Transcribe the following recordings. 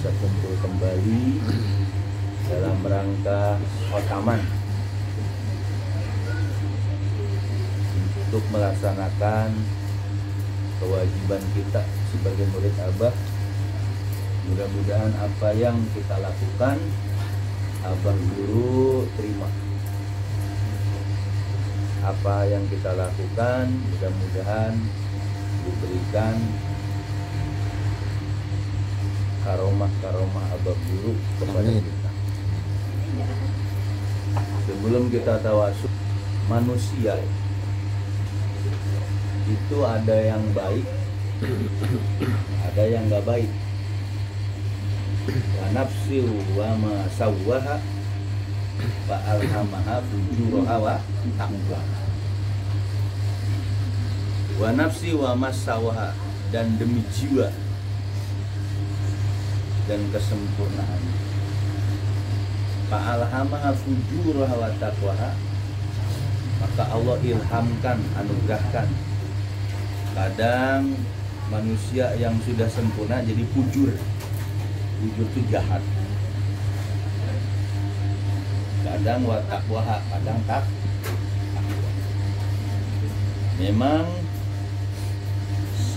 bisa kumpul kembali dalam rangka khotaman untuk melaksanakan kewajiban kita sebagai murid Abah. Mudah-mudahan apa yang kita lakukan Abah Guru terima. Apa yang kita lakukan mudah-mudahan diberikan karomah Abah Guru kepada kita. Sebelum kita tawasul, manusia itu ada yang baik, ada yang nggak baik. Wa nafsi wa ma sawwaha fa alhamaha fujuraha wa taqwaha. Wa nafsi wa ma sawwaha, dan demi jiwa dan kesempurnaan. Fa alhamaha fujuraha wa taqwaha, maka Allah ilhamkan, anugerahkan. Kadang manusia yang sudah sempurna jadi fujur. Fujur itu jahat. Kadang wa taqwaha, kadang takwa. Memang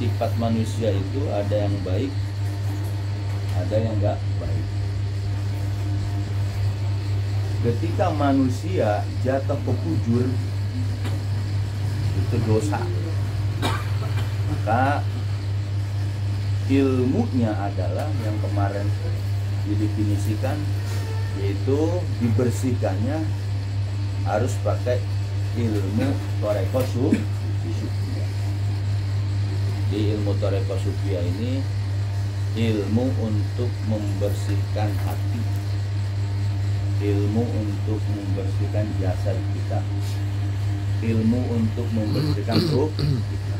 sifat manusia itu ada yang baik, ada yang enggak baik. Ketika manusia jatuh ke fujur, itu dosa. Maka ilmunya adalah yang kemarin didefinisikan, yaitu dibersihkannya harus pakai ilmu Thoreko Sufiyah. Di ilmu Thoreko Sufiyah ini ilmu untuk membersihkan hati, ilmu untuk membersihkan jasad kita, ilmu untuk membersihkan ruh kita.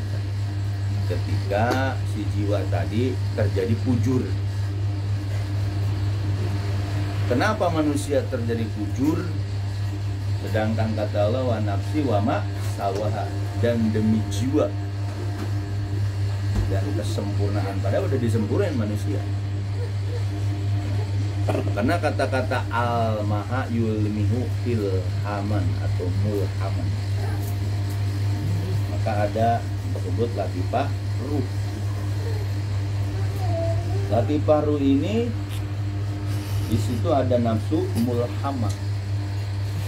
Ketika si jiwa tadi terjadi fujur. Kenapa manusia terjadi fujur? Sedangkan kata Allah wa nafsi wa ma sawaha, dan demi jiwa dan kesempurnaan. Padahal udah disempurnain manusia. Karena kata-kata al-maha yulmihu ilhaman atau mulhaman. Maka ada tersebut latifah ruh. Latifah ruh ini di situ ada nafsu mulhamah.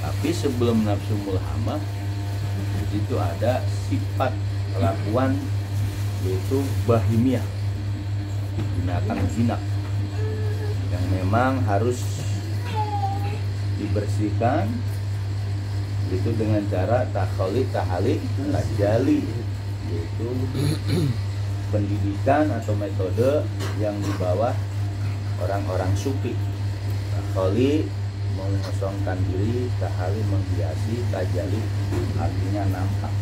Tapi sebelum nafsu mulhamah, di situ ada sifat kelakuan, yaitu bahimiyah, binatang jinak, yang memang harus dibersihkan. Itu dengan cara tahalik tajali, yaitu pendidikan atau metode yang di bawah orang-orang sufi. Tahali mengosongkan diri, tahali menghiasi, tajali artinya nampak.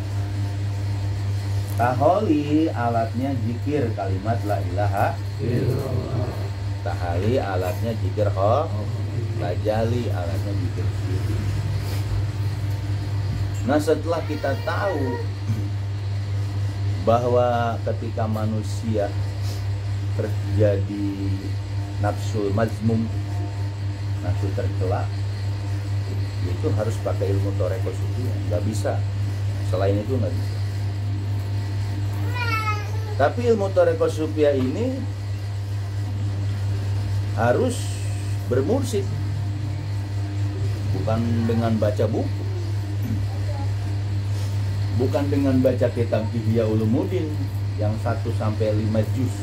Tahali alatnya zikir kalimat la ilaha illallah. Tahali alatnya zikir tajali alatnya zikir siri. Nah, setelah kita tahu bahwa ketika manusia terjadi nafsu mazmum, nafsu tercela, itu harus pakai ilmu Thoreko Sufiyah. Nggak bisa, selain itu nggak bisa. Tapi ilmu Thoreko Sufiyah ini harus bermursyid, bukan dengan baca buku, bukan dengan baca kitab Ihya Ulumuddin yang 1-5 juz.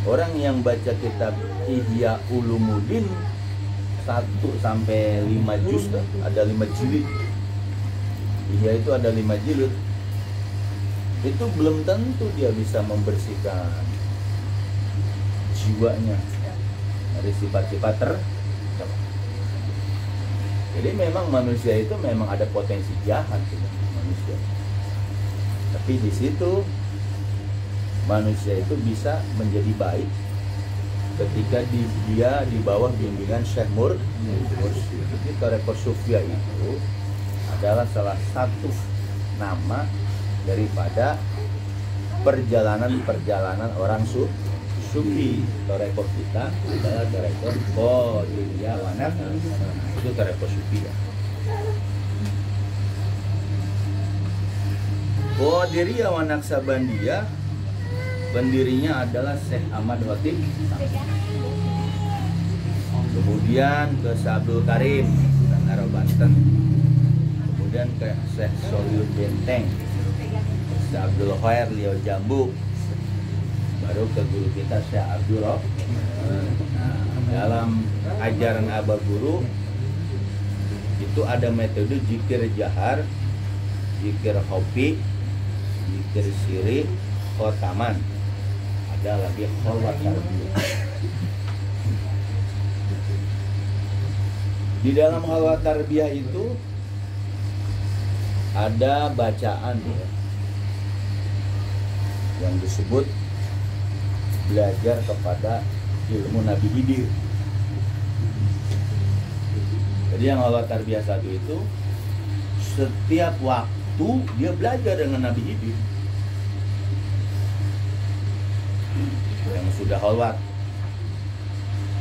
Orang yang baca kitab Ihya Ulumuddin 1-5 juz, ada 5 jilid. Ihya itu ada 5 jilid. Itu belum tentu dia bisa membersihkan jiwanya dari sifat-sifat tercela. Jadi memang manusia itu memang ada potensi jahat gitu, manusia. Tapi di situ manusia itu bisa menjadi baik ketika dia di bawah bimbingan Syekh Mursyid. Jadi Thoreko Sufiyah itu adalah salah satu nama daripada perjalanan orang sufi. sufi. Toreko kita adalah toreko Qadiriyah wa Naqsyabandiyah. Itu toreko sufi ya. Qadiriyah wa Naqsyabandiyah pendirinya adalah Syekh Ahmad Khatib. Kemudian ke Abdul Karim Tangerang Banten. Kemudian ke Syekh Solihun Benteng, Syekh Abdul Khair Liau Jambu. Baru ke guru kita Syekh Abdul Rahman. Nah, dalam ajaran Abah Guru itu ada metode zikir jahar, zikir hopi, zikir siri, khotaman. Ada lagi khalwat tarbiyah. Di dalam khalwat tarbiyah itu ada bacaan ya, yang disebut belajar kepada ilmu Nabi Khidir. Jadi yang khalwat tarbiyah satu itu setiap waktu dia belajar dengan Nabi Khidir. Yang sudah khalwat,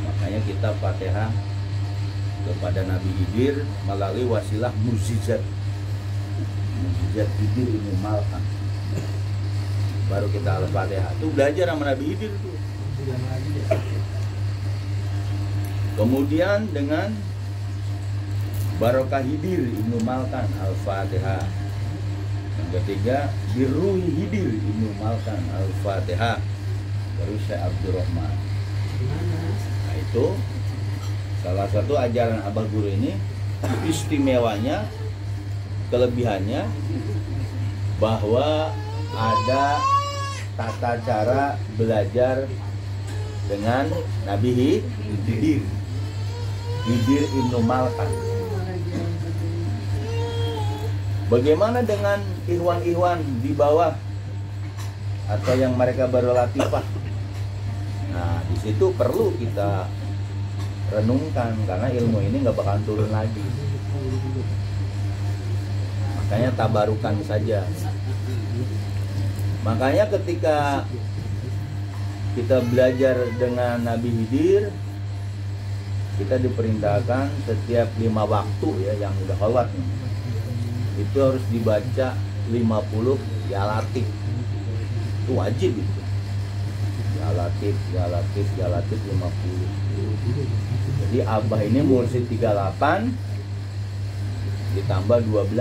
makanya kita Fatihah kepada Nabi Khidir melalui wasilah mukjizat Khidir ini Malkan. Baru kita Al-Fatihah itu belajar sama Nabi Khidir itu. Kemudian dengan Barokah Khidir Ibnu Malkan Al-Fatihah. Yang ketiga Birruhi Khidir Ibnu Malkan Al-Fatihah. Baru Syekh Abdul Rahman. Nah itu salah satu ajaran Abah Guru ini. Istimewanya, kelebihannya bahwa ada tata cara belajar dengan Nabi Khidir Ibnu Malkan. Bagaimana dengan ikhwan-ikhwan di bawah atau yang mereka baru latifah? Nah, di situ perlu kita renungkan karena ilmu ini nggak bakal turun lagi. Makanya tabarukan saja. Makanya ketika kita belajar dengan Nabi Khidir, kita diperintahkan setiap 5 waktu ya yang udah khalwat itu harus dibaca 50 ya latif. Itu wajib itu. Ya latif 50. Jadi Abah ini mursyid 38 ditambah 12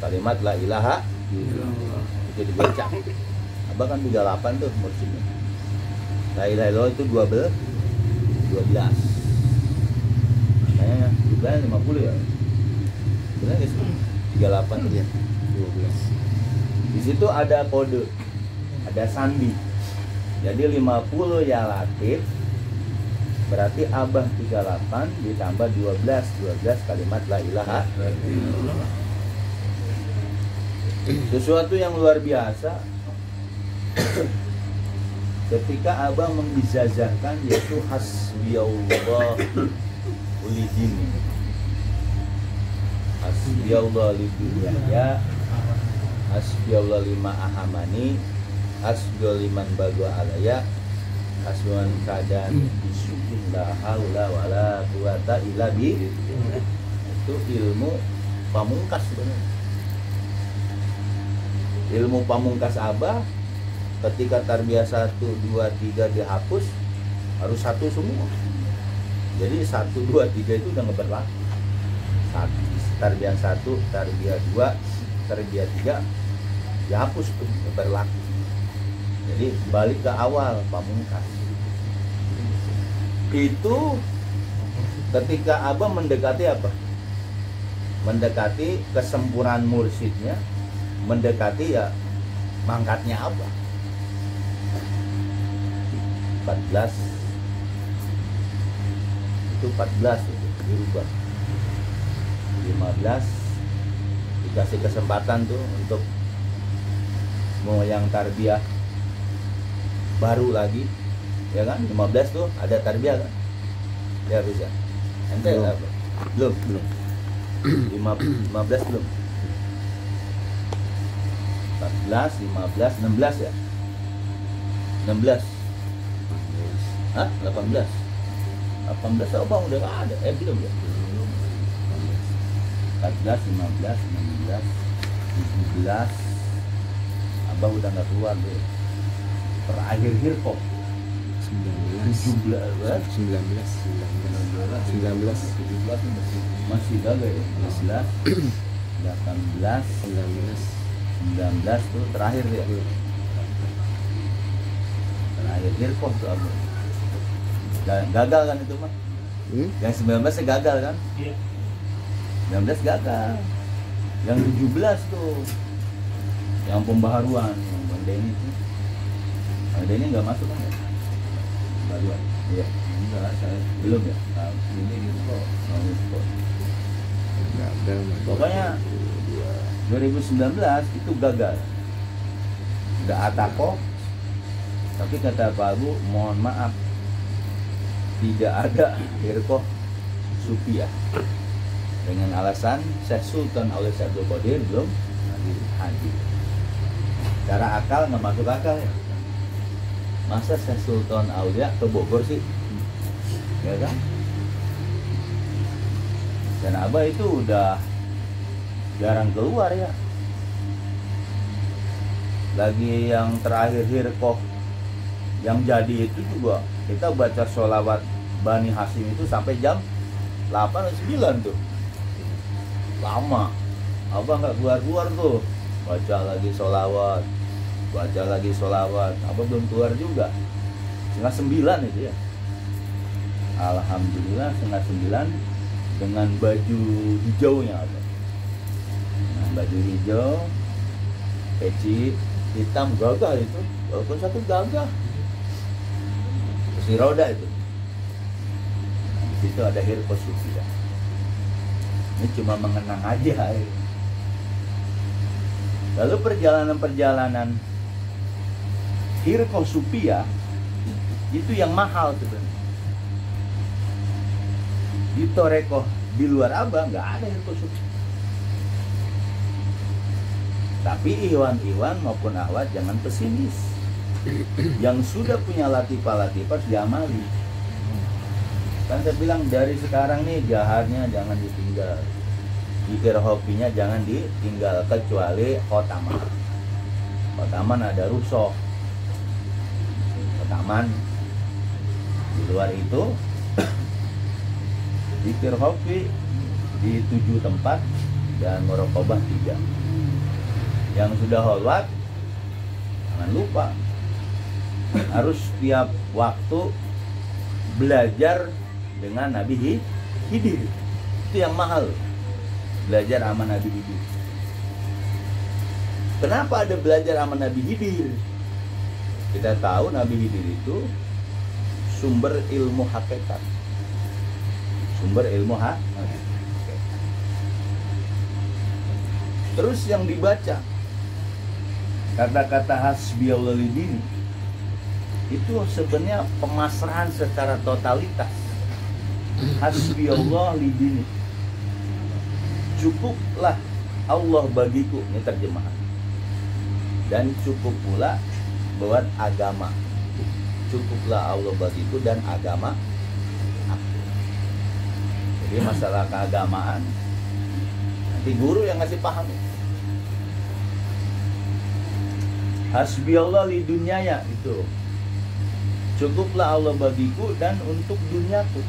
kalimat la ilaha illallah. Itu dibaca. Abah kan 38 tuh mursyidnya. La ilaha illallah itu 12. Makanya dibilang 50 ya. Benar guys? 38 dia. 12. Di situ ada kode. Ada sandi. Jadi 50 ya latif. Berarti Abah 38 ditambah 12 kalimat la ilaha illallah. Sesuatu yang luar biasa. Ketika Abah mengijazahkan yaitu hasbiyallah ulidini. Hasbiyallah lidunya, hasbiyallah lima ahamani, hasbiyallah liman bagwa alaya, hasbuan keadaan bisukin la haula wala quwata illa billah. Itu ilmu pamungkas sebenarnya. Ilmu pamungkas Abah ketika tarbiyah 1, 2, 3 dihapus harus 1 semua. Jadi 1, 2, 3 itu udah nggak berlaku. Tarbiyah 1, tarbiyah 2, tarbiyah 3 dihapus tuh nggak berlaku. Jadi balik ke awal pamungkas. Itu ketika Abah mendekati apa? Mendekati kesempurnaan mursyidnya, mendekati ya mangkatnya Abah. 14 itu 14 itu dirubah. 15 dikasih kesempatan tuh untuk mau yang tarbiyah baru lagi ya kan. 15 tuh ada tarbiyah kan ya bisa ente apa? belum 15 belum 14 15 16 ya 16 Hah? 18. 18 abang udah gak ada. Belum ya? 14, 15, 16, 17. Abang udah gak keluar deh. Terakhir Hirkoh 19 masih gagal ya. 16, 18, 19 tuh terakhir ya. Terakhir Hirkoh tuh abang. Gagal kan itu mah. Yang 19 gagal kan? Iya. 19 gagal. Yang 17 tuh yang pembaharuan, yang Bang Denny tuh. Bang Denny nggak masuk kan ya? Pembaharuan. Iya. Enggak, saya belum ya. Nah, ini Hirkoh. gagal. Pokoknya 2019 itu gagal. Udah atako. Tapi kata Pak Abu, mohon maaf, tidak ada Hirkoh Supiah, dengan alasan Syekh Sultan Aulia Abdul Qadir belum hadir. Cara akal nggak masuk akal ya. Masa Syekh Sultan Aulia ke Bogor sih, ya kan? Dan Abah itu udah jarang keluar ya. Lagi yang terakhir Hirkoh yang jadi itu juga kita baca sholawat Bani Hasyim itu sampai jam 8 atau 9 tuh. Lama. Abah nggak keluar-keluar tuh. Baca lagi sholawat. Abah belum keluar juga. 8:30 itu ya. Alhamdulillah 8:30 dengan baju hijaunya Abah. Nah, baju hijau, peci hitam gagah itu. Walaupun satu gagah. Di roda itu. Nah, di situ ada Hirkoh Supiah. Ini cuma mengenang aja. Lalu perjalanan-perjalanan Hirkoh Supiah itu yang mahal sebenarnya. Di Torekoh di luar Abah nggak ada Hirkoh Supiah. Tapi Iwan maupun Ahwat jangan pesimis. Yang sudah punya latifah-latifah harus diamali. Kan saya bilang dari sekarang nih jaharnya jangan ditinggal, zikir hobinya jangan ditinggal, kecuali khotaman. Khotaman ada rusoh, khotaman. Di luar itu zikir hobi di 7 tempat dan muraqabah 3. Yang sudah kholwat jangan lupa harus setiap waktu belajar dengan Nabi Khidir. Itu yang mahal, belajar sama Nabi Khidir. Kenapa ada belajar sama Nabi Khidir? Kita tahu Nabi Khidir itu sumber ilmu hakikat. Terus yang dibaca kata-kata hasbiyallah lidini itu sebenarnya pemasrahan secara totalitas. Hasbiyallah lidini, cukuplah Allah bagiku, ini terjemahan. Dan cukup pula buat agama. Cukuplah Allah bagiku dan agama aku. Jadi masalah keagamaan nanti guru yang ngasih paham. Hasbiyallah lidunyaya itu, cukuplah Allah bagiku dan untuk duniaku.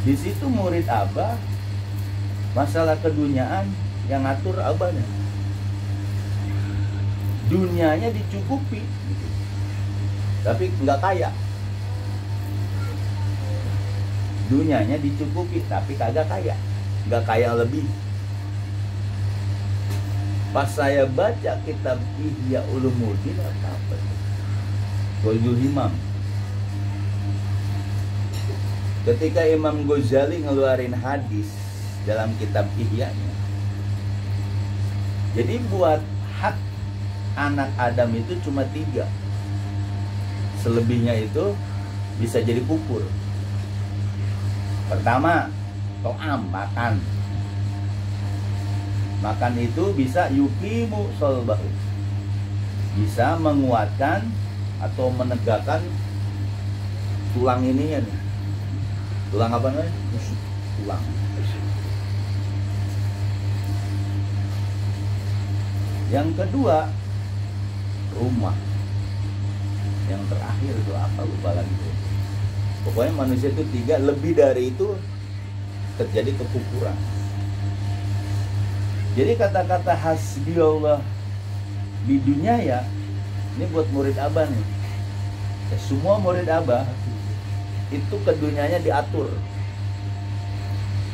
Di situ murid Abah masalah keduniaan yang ngatur Abahnya. Dunianya dicukupi, tapi nggak kaya. Dunianya dicukupi, tapi kagak kaya, nggak kaya lebih. Pas saya baca kitab Ihya Ulumuddin apa? Qaulul Imam. Ketika Imam Ghazali ngeluarin hadis dalam kitab Ihya-nya. Jadi buat hak anak Adam itu cuma 3. Selebihnya itu bisa jadi kufur. Pertama, to'am, makan. Makan itu bisa yukimu solbahu, bisa menguatkan atau menegakkan tulang ini ya nih. Tulang apa namanya? Tulang. Yang kedua, rumah. Yang terakhir itu apa, lupa lagi. Pokoknya manusia itu 3, lebih dari itu terjadi kekufuran. Jadi kata-kata hasbiyallah di dunia ya, ini buat murid Abah nih. Ya, semua murid Abah itu ke dunianya diatur.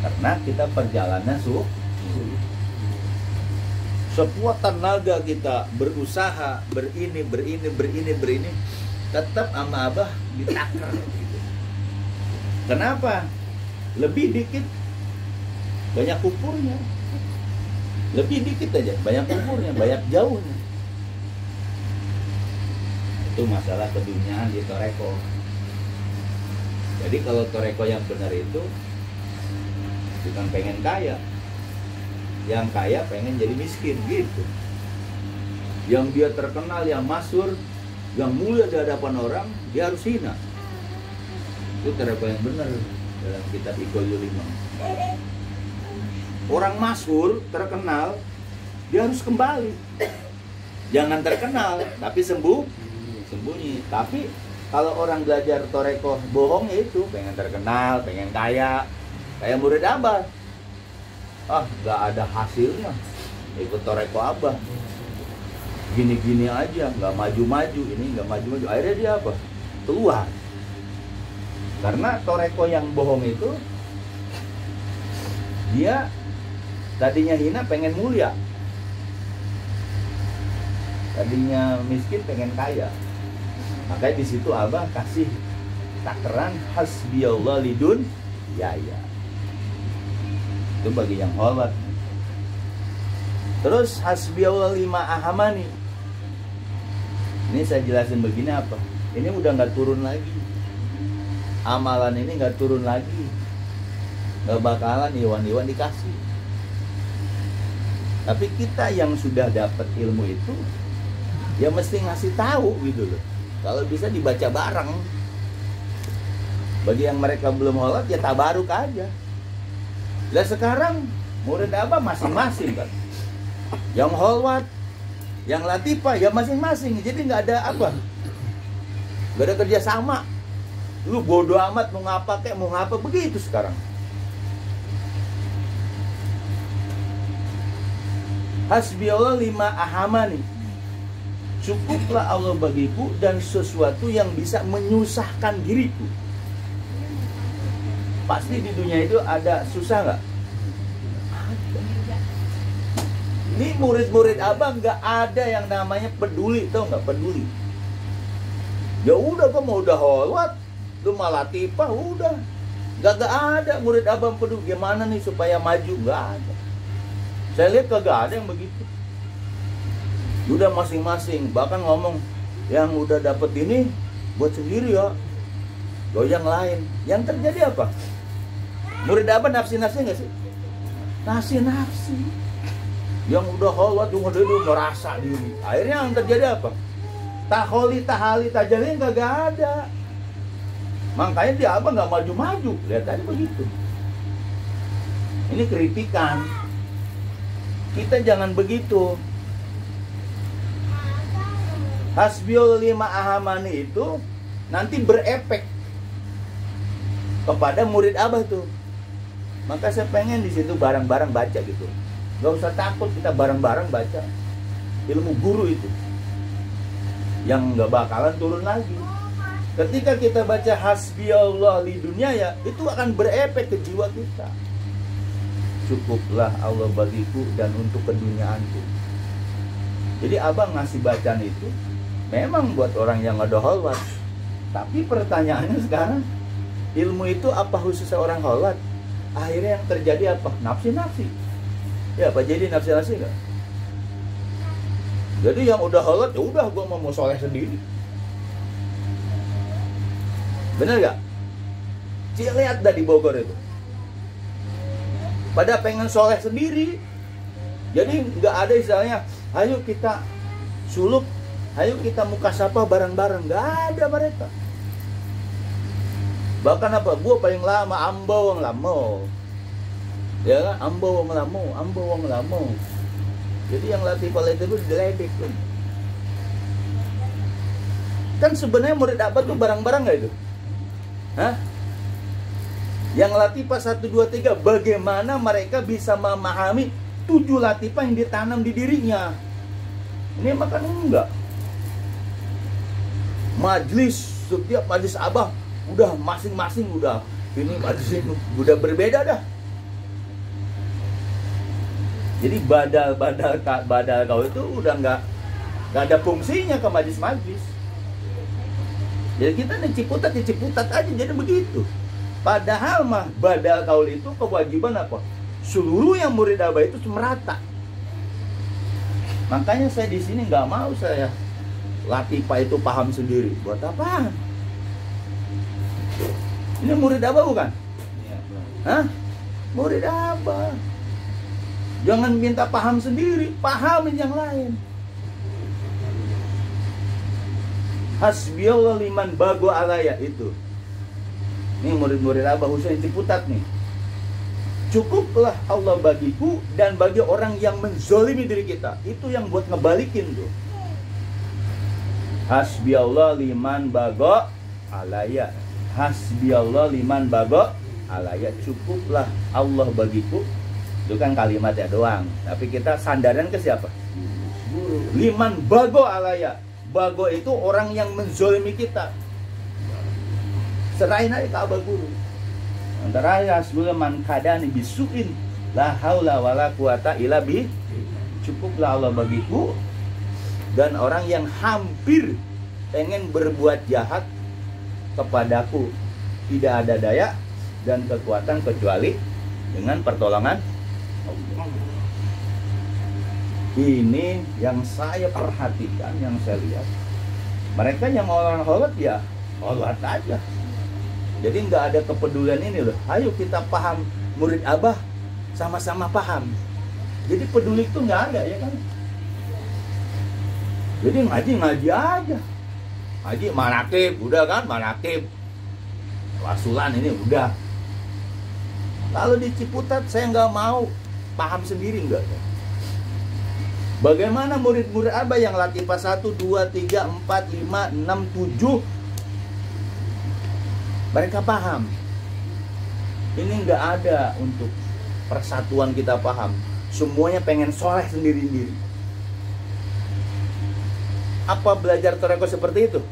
Karena kita perjalanan sekuat tenaga kita berusaha berini, tetap sama Abah ditakar gitu. Kenapa? Lebih dikit banyak kufurnya. Lebih dikit aja banyak kufurnya, banyak jauhnya. Itu masalah keduniaan di toreko. Jadi kalau toreko yang benar itu bukan pengen kaya, yang kaya pengen jadi miskin gitu. Yang dia terkenal, yang masyhur, yang mulia di hadapan orang, dia harus hina. Itu toreko yang benar dalam kitab Iqaul Imam. Orang masyhur, terkenal, dia harus kembali. Jangan terkenal tapi sembunyi. Tapi kalau orang belajar toreko bohong ya itu, pengen terkenal, pengen kaya, kayak murid Abah. Gak ada hasilnya ikut toreko Abah, gini-gini aja, gak maju-maju, ini gak maju-maju. Akhirnya dia apa? Keluar. Karena toreko yang bohong itu, dia tadinya hina pengen mulia, tadinya miskin pengen kaya. Makanya di situ Abah kasih takaran hasbiyallah lidun ya. Itu bagi yang kholwat. Terus hasbiyallah lima ahamani. Ini saya jelasin begini apa? Ini udah nggak turun lagi. Amalan ini nggak turun lagi. Nggak bakalan iwan-iwan dikasih. Tapi kita yang sudah dapat ilmu itu, ya mesti ngasih tahu gitu loh. Kalau bisa dibaca bareng. Bagi yang mereka belum kholwat ya tabaruk aja. Lah sekarang murid Abah masing-masing kan. Yang kholwat, yang latifah ya masing-masing. Jadi nggak ada apa, nggak ada kerjasama. Lu bodoh amat mau ngapa kek, mau ngapa, begitu sekarang. Hasbiyallah lima ahamani. Cukuplah Allah bagiku dan sesuatu yang bisa menyusahkan diriku. Pasti di dunia itu ada susah nggak? Ini murid-murid Abah nggak ada yang namanya peduli, tau nggak? Peduli. Ya udah, kok mau udah kholwat, lu malah tipah, udah. Nggak ada murid Abah peduli. Gimana nih supaya maju? Nggak ada. Saya lihat kagak ada yang begitu. Udah masing-masing, bahkan ngomong yang udah dapet ini buat sendiri ya, goyang lain. Yang terjadi apa? Murid Abah nafsi-nafsi nggak sih? Nafsi-nafsi. Yang udah kholwat, udah merasa diri. Akhirnya yang terjadi apa? Taholi, tahali, tajalin kagak ada. Makanya dia Abah nggak maju-maju. Lihat tadi begitu. Ini kritikan. Kita jangan begitu. Hasbiyul lima ahamani itu nanti berefek kepada murid Abah tuh. Maka saya pengen di situ bareng-bareng baca gitu. Gak usah takut, kita bareng-bareng baca ilmu guru itu yang gak bakalan turun lagi. Ketika kita baca hasbiyallah li dunia ya, itu akan berefek ke jiwa kita. Cukuplah Allah bagiku dan untuk keduniaanku. Jadi Abah ngasih bacaan itu memang buat orang yang ada kholwat. Tapi pertanyaannya sekarang, ilmu itu apa khusus orang kholwat? Akhirnya yang terjadi apa? Nafsi-nafsi. Ya apa jadi nafsi-nafsi enggak? Jadi yang udah kholwat, ya udah gua mau soleh sendiri. Bener gak? Lihat dah di Bogor itu. Pada pengen soleh sendiri. Jadi nggak ada istilahnya, ayo kita suluk Ayo kita mukasabah bareng-bareng. Nggak ada mereka. Bahkan apa? Gua paling lama, ambau wong lamo. Ya kan? Ambau wong lamo, ambau wong lamo. Jadi yang latifah itu diledek tuh. Kan sebenarnya murid abad tuh barang-barang nggak itu? Hah? Yang latifah 1, 2, 3, bagaimana mereka bisa memahami 7 latifah yang ditanam di dirinya? Ini makan enggak. Majlis, setiap majlis abah udah masing-masing udah ini majlis ini udah berbeda dah. Jadi badal kau itu udah nggak ada fungsinya ke majlis-majlis. Jadi kita ciputat aja jadi begitu. Padahal mah badal kaul itu kewajiban apa? Seluruh yang murid abah itu merata. Makanya saya di sini nggak mau saya latifah itu paham sendiri. Buat apa? Ini murid abah bukan? Hah? Murid abah. Jangan minta paham sendiri, pahamin yang lain. Hasbiyallah liman bago alaya itu. Ini murid-murid abah Husain Ciputat nih. Cukuplah Allah bagiku dan bagi orang yang menzolimi diri kita. Itu yang buat ngebalikin tuh. Hasbiyallah liman bago alaya. Hasbiyallah liman bago alaya. Cukuplah Allah bagiku. Itu kan kalimatnya doang. Tapi kita sandaran ke siapa? Liman bago alaya. Bago itu orang yang menzolimi kita. Serahin aja ke abah guru. Antara hasbullah man kadani bisuin la haula wala quwata illa bi. Cukuplah Allah bagiku dan orang yang hampir pengen berbuat jahat kepadaku, tidak ada daya dan kekuatan kecuali dengan pertolongan Allah. Ini yang saya perhatikan, yang saya lihat. Mereka yang orang sholat ya sholat aja. Jadi nggak ada kepedulian ini loh. Ayo kita paham, murid abah sama-sama paham. Jadi peduli itu nggak ada ya kan. Jadi ngaji aja. Ngaji manakib udah kan, manakib wasulan ini udah. Lalu di Ciputat saya nggak mau paham sendiri nggak. Bagaimana murid-murid abah yang latifah 1, 2, 3, 4, 5, 6, 7 mereka paham. Ini nggak ada untuk persatuan kita paham. Semuanya pengen soleh sendiri-sendiri. Apa belajar toreko seperti itu?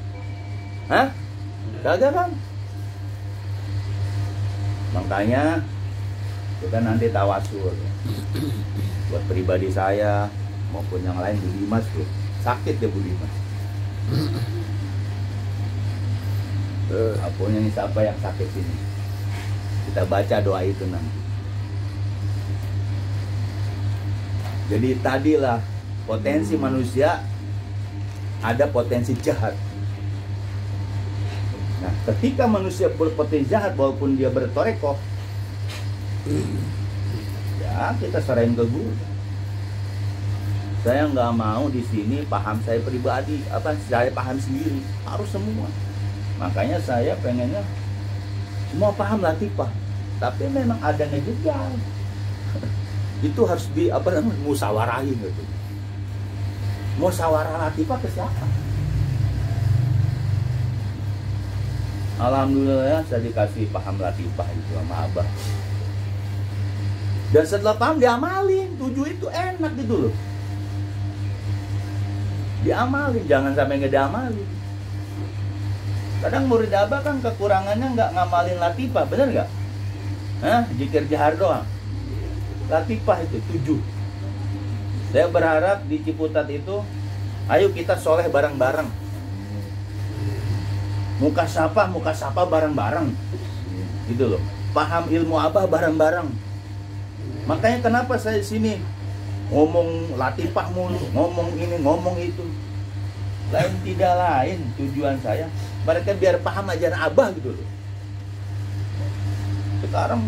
Hah? Kagak kan? Makanya kita nanti tawasul. Buat pribadi saya maupun yang lain, Bu Dimas tuh sakit ya Bu Dimas. Apapun yang siapa yang sakit ini, kita baca doa itu nanti. Jadi tadilah potensi manusia ada potensi jahat. Nah, ketika manusia berpotensi jahat walaupun dia bertorekoh, ya kita serahin ke guru. Saya nggak mau di sini paham saya pribadi, apa saya paham sendiri, harus semua. Makanya saya pengennya semua paham latifah, tapi memang ada ngejegal. Itu harus di apa namanya musawarahin gitu. Musyawarah latifah ke siapa? Alhamdulillah saya dikasih paham latifah itu sama abah. Dan setelah paham diamalin, 7 itu enak gitu loh. Diamalin, jangan sampai nggak diamalin. Kadang murid abah kan kekurangannya nggak ngamalin latifah, bener nggak? Hah? Zikir jahar doang. Latifah itu 7. Saya berharap di Ciputat itu, ayo kita soleh bareng-bareng. Mukasapa bareng-bareng. Gitu loh. Paham ilmu abah bareng-bareng. Makanya kenapa saya di sini ngomong latifah mulu, ngomong ini, ngomong itu. Lain tidak lain tujuan saya, mereka biar paham ajaran abah gitu loh. Sekarang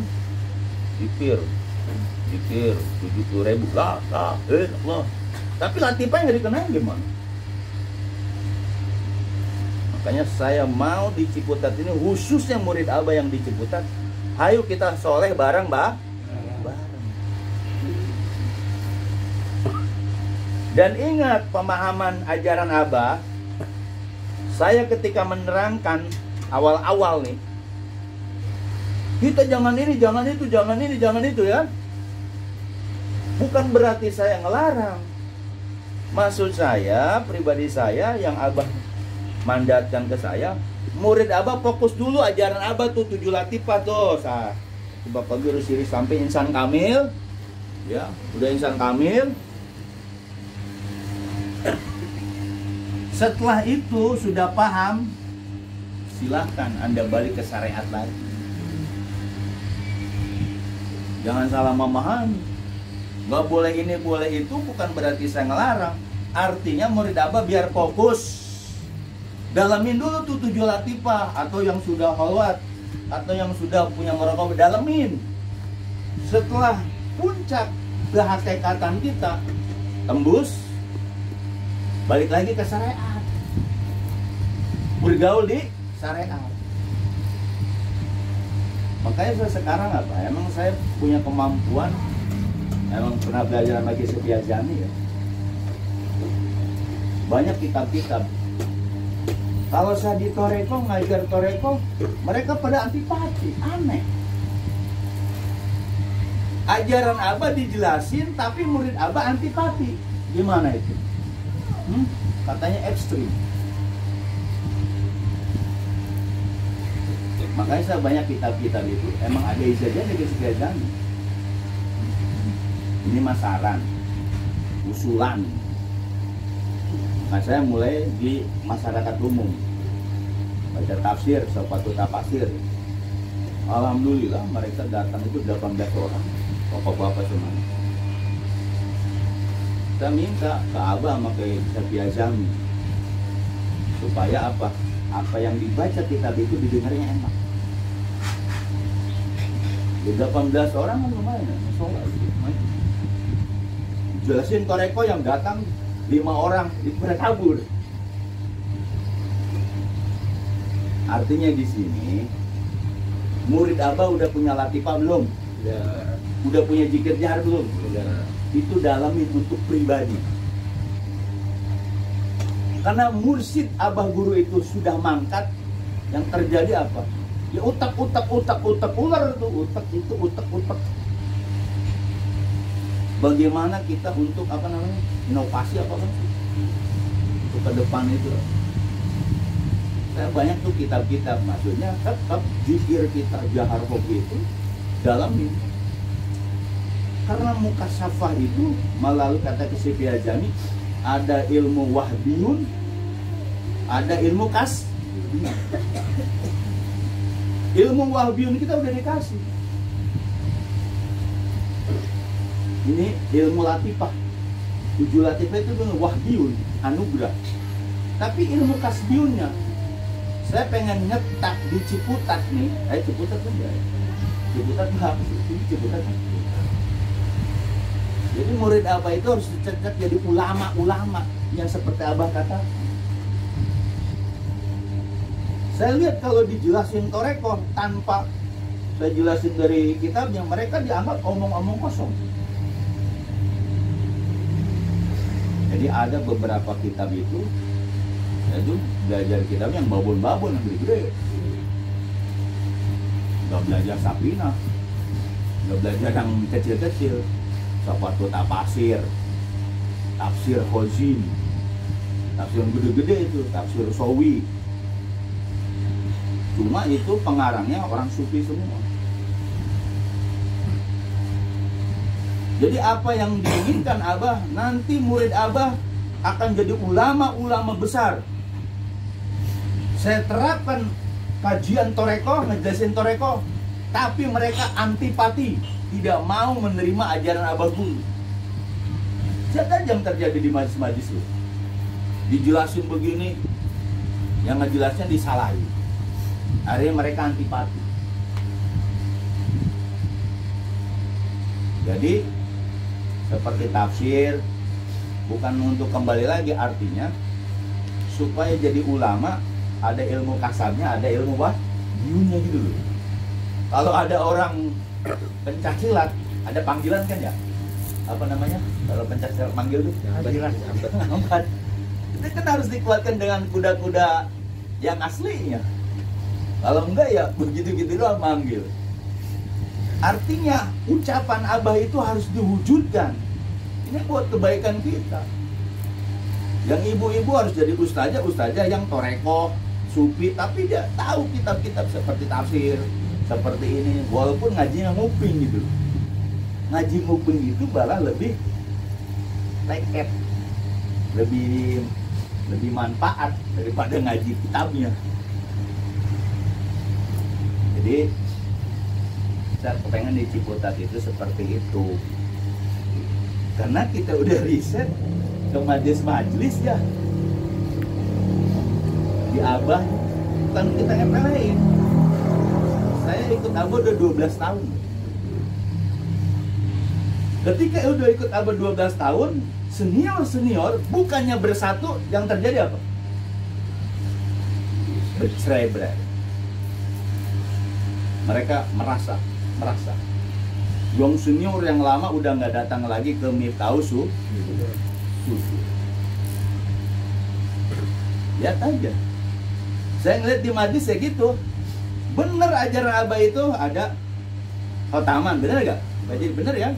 zikir 70.000 lah, Allah. Tapi latifah yang dikenain gimana? Makanya saya mau di Ciputat ini, khususnya murid Abah yang di Ciputat, ayo kita soleh bareng, Mbak. Bareng. Dan ingat pemahaman ajaran Abah, saya ketika menerangkan awal-awal nih, kita jangan ini, jangan itu, jangan ini, jangan itu ya. Bukan berarti saya ngelarang. Maksud saya, pribadi saya yang Abah mandatkan ke saya, murid Abah fokus dulu ajaran Abah tuh 7 latifah tuh. Bapak Guru Siri sampai insan kamil, ya, udah insan kamil. Setelah itu sudah paham, silahkan Anda balik ke syariat lagi. Jangan salah memahami. Nggak boleh ini, boleh itu, bukan berarti saya ngelarang. Artinya murid Abah biar fokus. Dalamin dulu tuh 7 latifah, atau yang sudah khalwat, atau yang sudah punya muraqabah, dalamin. Setelah puncak kehakikatan kita tembus, balik lagi ke syariat. Bergaul di syariat. Makanya saya sekarang apa? Emang saya punya kemampuan, emang pernah belajar sama Ki Setia Jami ya. Banyak kitab-kitab. Kalau saya di Toreko, ngajar Toreko, mereka pada antipati, aneh. Ajaran Abah dijelasin, tapi murid Abah antipati. Gimana itu? Katanya ekstrim. Makanya saya banyak kitab-kitab itu emang ada saja dari Setia Jami. Ini masaran, usulan. Nah, saya mulai di masyarakat umum, baca tafsir, sepatu tafsir. Alhamdulillah mereka datang itu 18 orang, bapak-bapak semuanya. Kita minta ke Abah sama ke Setia Jami supaya apa? Apa yang dibaca kitab itu didengarnya enak. Di 18 orang kan lumayan ya, sholat. Jelasin Toreko yang datang 5 orang pada kabur. Artinya di sini murid Abah udah punya latifah belum? Ya. Udah punya zikir jahar belum? Ya. Itu dalamin untuk pribadi. Karena mursyid Abah Guru itu sudah mangkat, yang terjadi apa? Ya utak ular tuh, utak. Bagaimana kita untuk apa namanya? Inovasi apa kan? Untuk ke depan itu. Saya banyak tuh kitab-kitab, maksudnya tetap zikir kita jahar hobi itu dalamin. Karena mukasyafah itu melalui kata Setia Jami ada ilmu wahbiyun, ada ilmu kas. Ilmu wahbiyun kita udah dikasih. Ini ilmu latifah. 7 latifah itu wahbiyun, anugerah. Tapi ilmu kasbiyunnya, saya pengen ngetak di Ciputat nih. Ciputat kan ya? Ciputat apa sih? Ciputat kan? Jadi murid Abah itu harus dicetak jadi ulama-ulama yang seperti Abah kata. Saya lihat kalau dijelasin Toreko tanpa saya jelasin dari kitabnya, mereka dianggap omong-omong kosong. Jadi ada beberapa kitab itu, yaitu belajar kitab yang babon-babon yang gede-gede. Gak belajar Sabrina, gak belajar yang kecil-kecil. Sepatu tafsir, tafsir Khozin, tafsir yang gede-gede itu, tafsir Sawi. Cuma itu pengarangnya orang sufi semua. Jadi apa yang diinginkan Abah, nanti murid Abah akan jadi ulama-ulama besar. Saya terapkan kajian Toreko, ngejelasin Toreko, tapi mereka antipati, tidak mau menerima ajaran Abah Guru. Siapa yang terjadi di majlis-majlis itu? Dijelasin begini, yang ngejelasnya disalahin. Akhirnya mereka antipati. Jadi seperti tafsir, bukan untuk kembali lagi, artinya supaya jadi ulama ada ilmu kasarnya, ada ilmu wahyunya gitu loh. Kalau ada orang pencak silat, ada panggilan kan ya? Apa namanya? Kalau pencak silat manggil tuh panggilan. Ngambet. Itu kan harus dikuatkan dengan kuda-kuda yang aslinya. Kalau enggak ya begitu-gitu doang manggil. Artinya ucapan Abah itu harus diwujudkan. Ini buat kebaikan kita. Yang ibu-ibu harus jadi ustazah yang torekoh, sufi, tapi dia tahu kitab-kitab seperti tafsir, seperti ini. Walaupun ngajinya nguping gitu. Ngaji nguping itu malah lebih lengket, lebih manfaat daripada ngaji kitabnya. Jadi saya kepengen di Ciputat itu seperti itu. Karena kita udah riset ke majelis ya di Abah, kan kita ngepelein. Saya ikut Abah udah 12 tahun. Ketika udah ikut Abah 12 tahun, senior bukannya bersatu, yang terjadi apa? Bercerai-berai. Mereka merasa yang senior yang lama udah nggak datang lagi ke Miftahul Sufi. Lihat aja, saya ngeliat di majlis ya gitu. Bener ajaran Abah itu ada khotaman, bener gak? Jadi bener ya?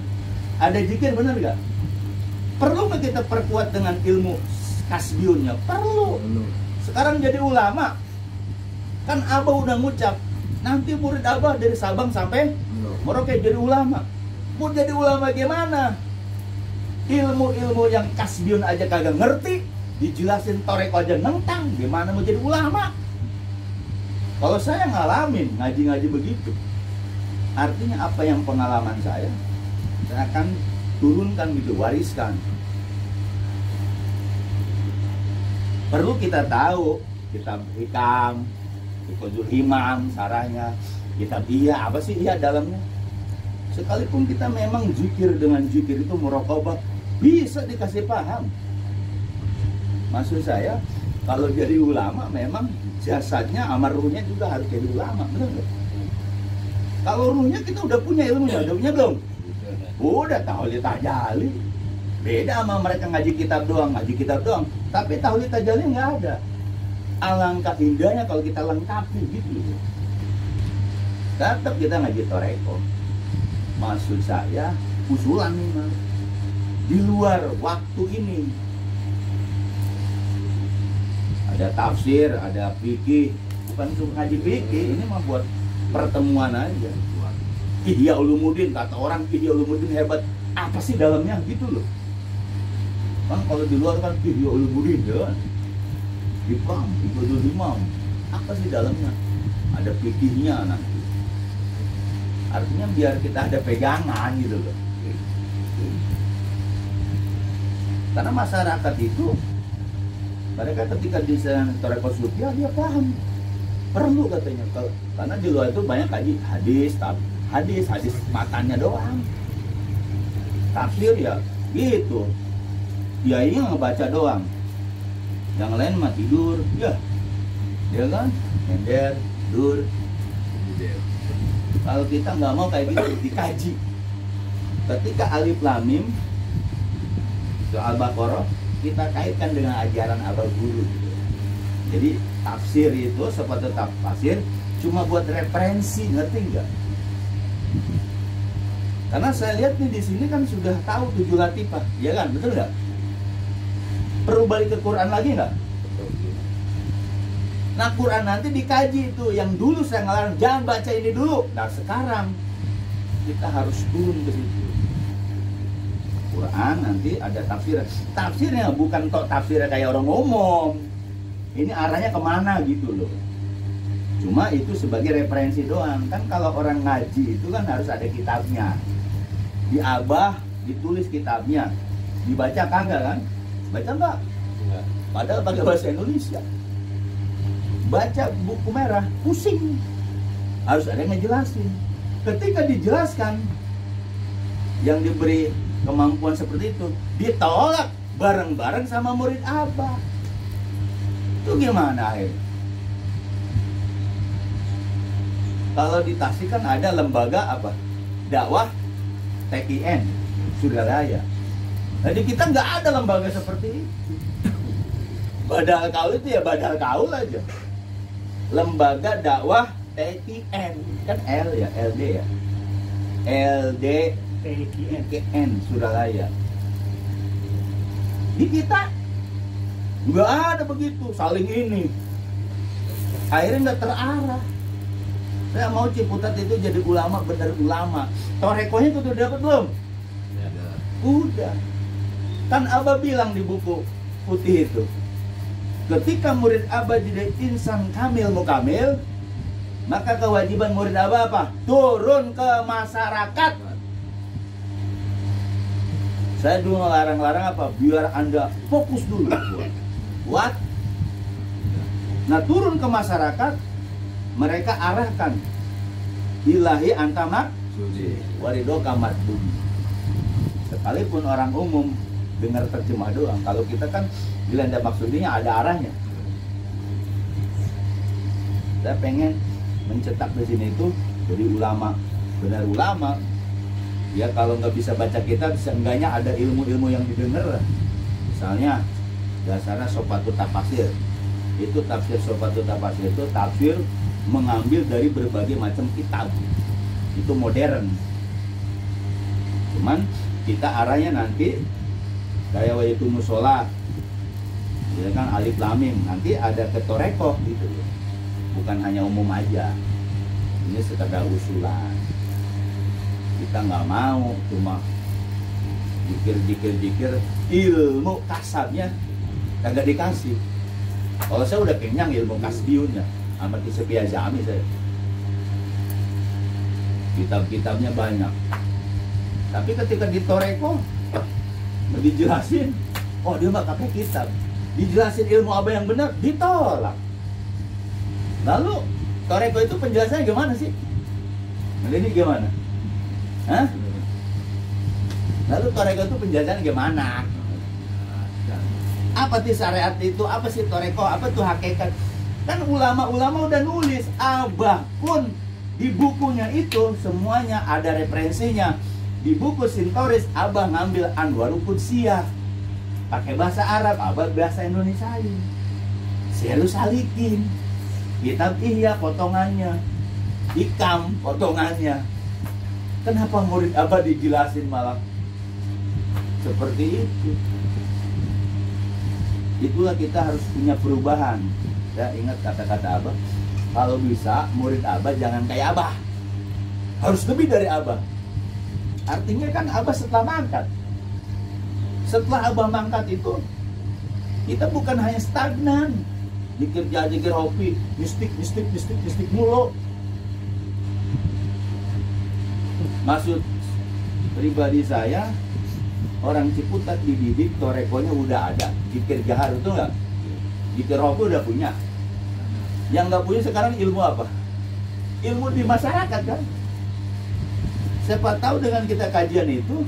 Ada zikir, bener gak? Perlu nggak kita perkuat dengan ilmu kasbiunnya? Perlu. Sekarang jadi ulama, kan Abah udah ngucap, nanti murid Abah dari Sabang sampai Merauke jadi ulama. Mau jadi ulama gimana? Ilmu-ilmu yang kasbiun aja kagak ngerti, dijelasin toreko aja nentang, gimana mau jadi ulama? Kalau saya ngalamin ngaji-ngaji begitu, artinya apa yang pengalaman saya akan turunkan gitu, wariskan. Perlu kita tahu kitab hikam, Iqazul Himam, sarahnya, kitab iya apa sih iya dalamnya. Sekalipun kita memang zikir dengan zikir itu muraqabah, bisa dikasih paham. Maksud saya, kalau jadi ulama memang jasadnya sama ruhnya juga harus jadi ulama, benar nggak? Kalau ruhnya kita udah punya ilmunya, udah punya belum? Udah tahlil tajali. Beda sama mereka ngaji kitab doang. Tapi tahlil tajali nggak ada. Alangkah indahnya kalau kita lengkapi gitu. Tetap kita ngaji toreko. Maksud saya usulan nih mas, di luar waktu ini ada tafsir, ada fikih, bukan untuk ngaji fikih, ini mah buat pertemuan aja. Ihya Ulumuddin, kata orang Ihya Ulumuddin hebat, apa sih dalamnya gitu loh. Kan kalau di luar kan Ihya Ulumuddin ya, Iqazul Himam, apa sih dalamnya? Ada fikihnya nanti. Artinya biar kita ada pegangan gitu loh. Karena masyarakat itu, mereka ketika di toreko sufi dia paham. Perlu katanya, karena di luar itu banyak kaji hadis matanya doang. Tafsir ya gitu, dia ini ngebaca doang, yang lain mah tidur ya, dia kan nyender tidur. Kalau kita nggak mau kayak gitu, dikaji. Ketika Alif Lam Mim ke Al-Baqarah, kita kaitkan dengan ajaran Abah Guru. Jadi tafsir itu seperti tafsir cuma buat referensi, ngerti nggak? Karena saya lihat nih di sini kan sudah tahu 7 latifah, ya kan, betul nggak? Perlu balik ke Quran lagi nggak? Nah Quran nanti dikaji itu, yang dulu saya ngelarang jangan baca ini dulu. Nah sekarang kita harus turun ke situ. Quran nanti ada tafsirnya bukan tok tafsirnya kayak orang ngomong. Ini arahnya kemana gitu loh. Cuma itu sebagai referensi doang. Kan kalau orang ngaji itu kan harus ada kitabnya. Di Abah ditulis kitabnya, dibaca kagak kan? Baca enggak? Enggak. Padahal pakai bahasa Indonesia. Baca buku merah, pusing. Harus ada yang ngejelasin. Ketika dijelaskan, yang diberi kemampuan seperti itu ditolak bareng-bareng sama murid Abah. Itu gimana Kalau di Tasik kan ada lembaga apa? Dakwah TKN Suralaya. Nah di kita nggak ada lembaga seperti itu. Badal Kaul itu ya badal Kaul aja. Lembaga dakwah TKN kan L ya, LD ya. LD TKN Suralaya. Di kita nggak ada begitu, saling ini. Akhirnya nggak terarah. Saya mau Ciputat itu jadi ulama, benar ulama. Torekohnya itu udah dapat belum? Ya. Udah. Kan Abah bilang di buku putih itu, ketika murid Abah jadi insan kamil mukamil, maka kewajiban murid Abah apa? Turun ke masyarakat. Saya dulu ngelarang-larang apa? Biar Anda fokus dulu. What? Nah turun ke masyarakat, mereka arahkan ilahi antamak warido kamar bumi. Sekalipun orang umum dengar terjemah doang, kalau kita kan bila ada maksudnya ada arahnya. Saya pengen mencetak di sini itu jadi ulama, benar ulama. Ya kalau nggak bisa baca kitab, seenggaknya ada ilmu-ilmu yang didengar. Misalnya dasarnya Sofatut Tafasir. Itu tafsir Sofatut Tafasir itu tafsir mengambil dari berbagai macam kitab. Itu modern. Cuman kita arahnya nanti kayak wayatu musola, ya kan alif lamim, nanti ada ketorekoh gitu. Bukan hanya umum aja. Ini sekedar usulan. Kita nggak mau cuma jikir ilmu kasabnya kagak dikasih. Kalau saya udah kenyang ilmu kasbiunnya sama Kisepia Zami saya. Kitab-kitabnya banyak. Tapi ketika di Toreko dijelasin, oh dia nggak pakai kitab. Dijelasin ilmu apa yang benar, ditolak. Lalu Toreko itu penjelasannya gimana sih? Ini gimana? Hah? Lalu Toreko itu penjelasannya gimana? Apa sih syariat itu? Apa sih Toreko? Apa tuh hakikat? Kan ulama-ulama udah nulis. Abah pun di bukunya itu semuanya ada referensinya. Di buku Sintoris Abah ngambil Anwarul Qudsiyah, pakai bahasa Arab, Abah bahasa Indonesia. Selalu salikin. Kitab Ihya potongannya, Hikam potongannya. Kenapa murid Abah dijelasin malah seperti itu? Itulah kita harus punya perubahan. Ya ingat kata-kata Abah, kalau bisa murid Abah jangan kayak Abah, harus lebih dari Abah. Artinya kan Abah setelah mangkat, setelah Abah mangkat itu kita bukan hanya stagnan, dikir hobi, mistik mulu. Maksud pribadi saya, orang Ciputat dididik Torekonya udah ada, dikir jahar itu enggak, dikir hobi udah punya. Yang nggak punya sekarang ilmu apa? Ilmu di masyarakat kan. Siapa tahu dengan kita kajian itu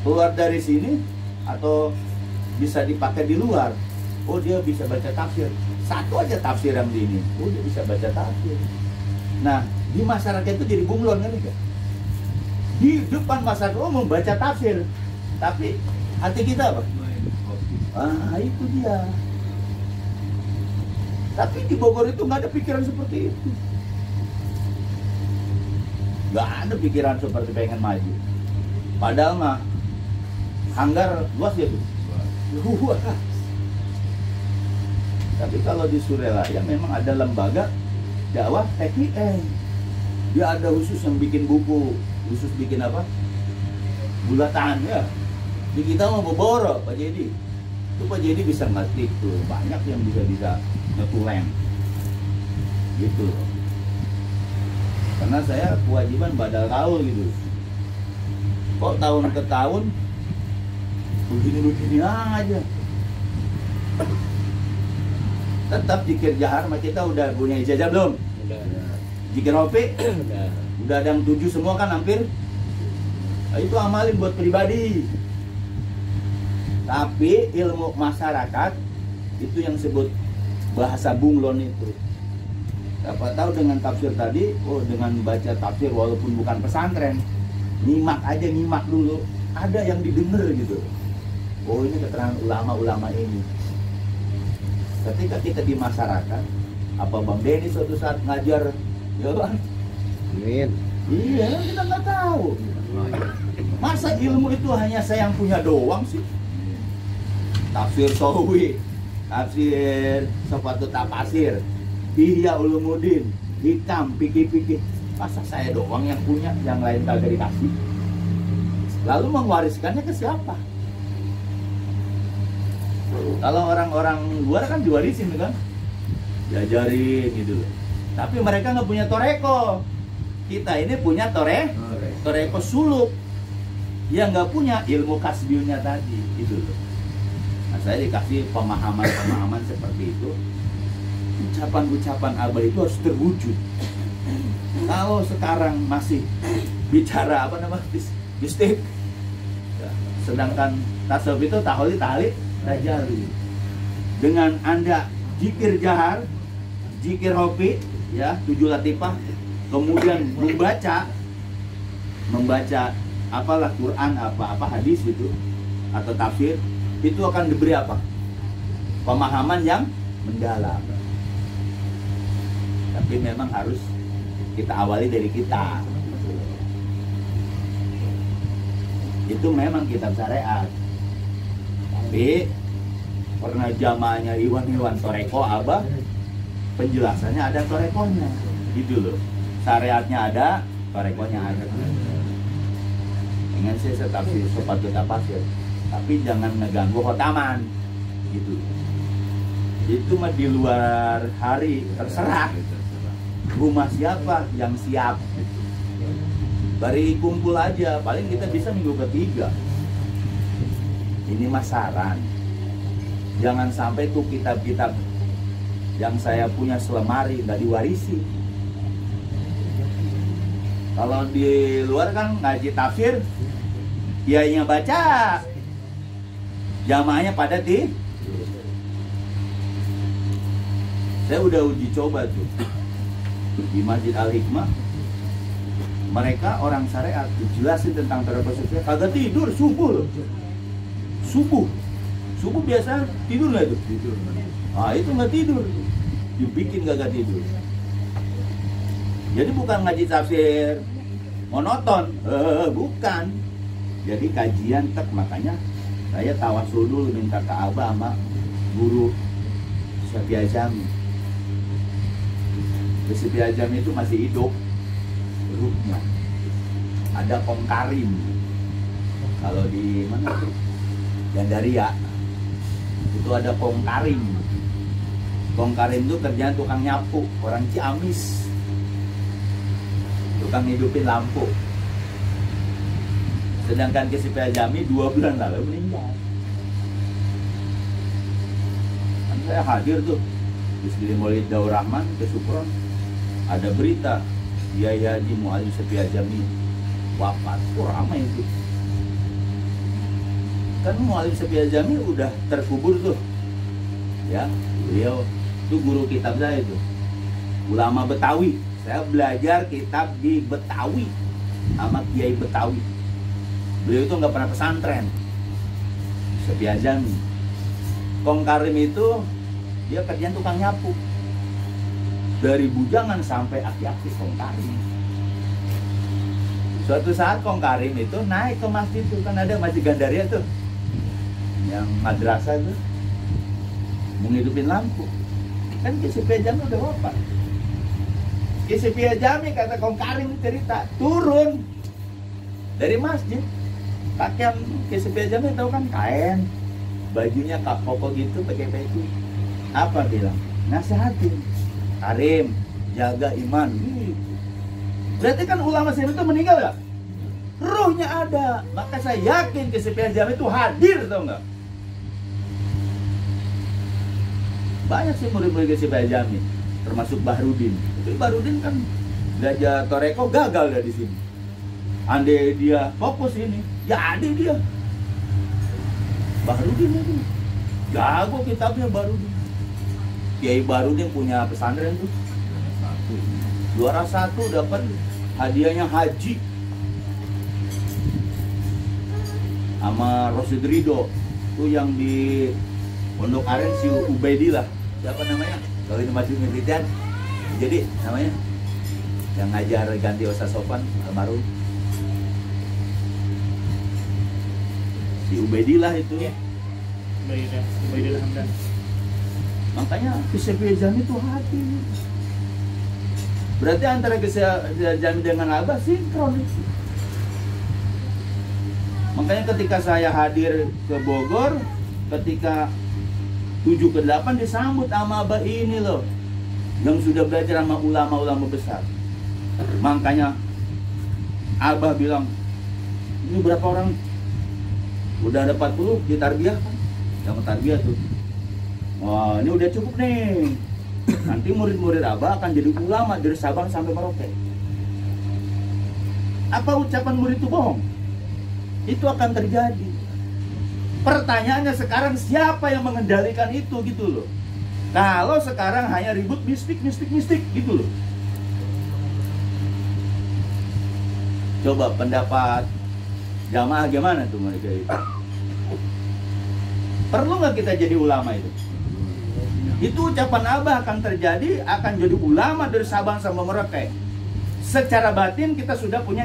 keluar dari sini atau bisa dipakai di luar. Oh dia bisa baca tafsir. Satu aja tafsir yang di ini, oh dia bisa baca tafsir. Nah di masyarakat itu jadi bunglon kan enggak? Di depan masyarakat umum baca tafsir, tapi hati kita apa? Ah itu dia. Tapi di Bogor itu nggak ada pikiran seperti itu. Nggak ada pikiran seperti pengen maju. Padahal mah Hanggar luas ya tuh. Luas. Tapi kalau di Suralaya memang ada lembaga dakwah TKN. Dia ada khusus yang bikin buku, khusus bikin apa? Bulatan ya. Di kita mau boboro Pak Jadi. Itu Pak Jadi bisa ngetik tuh, banyak yang bisa ngetulen gitu. Karena saya kewajiban badal kaul gitu. Kok tahun ke tahun begini aja. Tetap zikir jahar mah kita udah punya ijazah belum? Udah. Zikir hopi? Udah ada yang 7 semua kan hampir. Nah, itu amalin buat pribadi. Tapi ilmu masyarakat itu yang disebut bahasa bunglon itu. Dapat tahu dengan tafsir tadi, oh dengan baca tafsir walaupun bukan pesantren, nyimak aja, nyimak dulu, ada yang didengar gitu. Oh ini keterangan ulama-ulama ini. Ketika kita di masyarakat, apa Bang Denny suatu saat ngajar, ya kan? Amin. Iya, kita nggak tahu. Masa ilmu itu hanya saya yang punya doang sih? Tafsir Sawi, tafsir Sepatu Tafsir, Ihya Ulumuddin, Hikam, Fikih-fikih. Masa saya doang yang punya, yang lain kagak dikasih? Lalu mewariskannya ke siapa? Kalau orang-orang luar kan diwarisin kan, diajarin gitu loh. Tapi mereka nggak punya toreko. Kita ini punya toreko suluk. Yang nggak punya ilmu kasbiunya tadi, gitu loh. Nah, saya dikasih pemahaman seperti itu. Ucapan-ucapan Abah itu harus terwujud. Kalau sekarang masih bicara apa namanya mistik, ya, sedangkan tasawuf itu taholi tali tajali. Dengan Anda zikir jahar, zikir hobi, ya 7 latifah, kemudian membaca apalah Quran, apa hadis gitu atau tafsir, itu akan diberi apa? Pemahaman yang mendalam. Tapi memang harus kita awali dari kita. Itu memang kitab syariat. Tapi pernah zamannya Iwan Toreko Abah, penjelasannya ada torekonya, gitu loh. Syariatnya ada, torekonya ada. Dengan saya tafsir Sepatu Tafsir, tapi jangan ngeganggu khotaman, gitu. Itu mah di luar hari, terserah. Rumah siapa yang siap, gitu. Bari kumpul aja, paling kita bisa minggu ketiga. Ini mah saran. Jangan sampai tuh kitab-kitab yang saya punya selemari nggak diwarisi. Kalau di luar kan ngaji tafsir, kiainya baca, jamaahnya pada di. Saya udah uji coba tuh di Masjid Al-Hikmah. Mereka orang syariat dijelasin tentang terapeutik, kagak tidur subuh loh. Subuh biasa tidur nggak itu? Tidur. Ah itu nggak tidur, dibikin kagak tidur. Jadi bukan ngaji tafsir monoton, bukan. Jadi kajian makanya saya tawasul dulu minta ke Abah sama guru Syafi'i Ajami. Syafi'i Ajami itu masih hidup, ruhnya. Ada Kong Karim. Kalau di mana tuh? Gandaria. Itu ada Kong Karim. Kong Karim itu kerjaan tukang nyapu, orang Ciamis. Tukang hidupin lampu. Sedangkan Syafi'i Ajami 2 bulan lalu meninggal. Kan saya hadir tuh di Sri Maulid Daur Rahman ke Sukron. Ada berita Kiai Haji Mu'alim Syafi'i Ajami wafat. Ramai itu. Kan Mu'alim Syafi'i Ajami udah terkubur tuh. Ya, beliau itu guru kitab saya itu. Ulama Betawi. Saya belajar kitab di Betawi sama Kiai Betawi. Beliau itu nggak pernah pesantren. Syafi'i Ajami. Kong Karim itu dia kerjaan tukang nyapu. Dari bujangan sampai aki-aki Kong Karim. Suatu saat Kong Karim itu naik ke masjid itu, kan ada Masjid Gandaria tuh, yang madrasah itu, mau ngidupin lampu. Kan Syafi'i Ajami udah wafat. Syafi'i Ajami kata Kong Karim cerita turun dari masjid. Pakaian Syafi'i Ajami tahu kan kain, bajunya koko gitu pakai peci. Apa bilang? Nasihatin Karim, jaga iman. Berarti kan ulama Syafi'i itu meninggal gak? Ruhnya ada. Maka saya yakin Syafi'i Ajami itu hadir, tau nggak? Banyak sih murid-murid Syafi'i Ajami, termasuk Bahrudin. Itu Bahrudin kan belajar toreko gagal dari sini. Andai dia fokus ini, jadi dia Bahrudin itu jago kitabnya Bahrudin. Kiai Bahrudin punya pesantren tuh. Juara 1 dapat hadiahnya haji sama Rosid Ridho. Itu yang di Pondok Aren si Ubaidillah. Siapa namanya? Kalau ini masih militer. Jadi namanya yang ngajar ganti Ustaz Sofan almarhum. Si Ubaidillah itu. Iya. Ubaidillah Hamdan. Makanya Kisepia Jami itu hati. Berarti antara Kisepia Jami dengan Abah sinkron itu. Makanya ketika saya hadir ke Bogor, ketika 7 ke 8 disambut sama Abah ini loh, yang sudah belajar sama ulama-ulama besar. Makanya Abah bilang, ini berapa orang? Udah ada 40 di tarbiyah kan? Yang tarbiyah tuh. Wah, ini udah cukup nih. Nanti murid-murid Abah akan jadi ulama dari Sabang sampai Merauke. Apa ucapan murid itu bohong? Itu akan terjadi. Pertanyaannya sekarang siapa yang mengendalikan itu gitu loh. Kalau sekarang hanya ribut mistik gitu loh. Coba pendapat jamaah gimana tuh mereka itu? Perlu nggak kita jadi ulama itu? Itu ucapan Abah akan terjadi, akan jadi ulama dari Sabang sampai Merauke. Secara batin kita sudah punya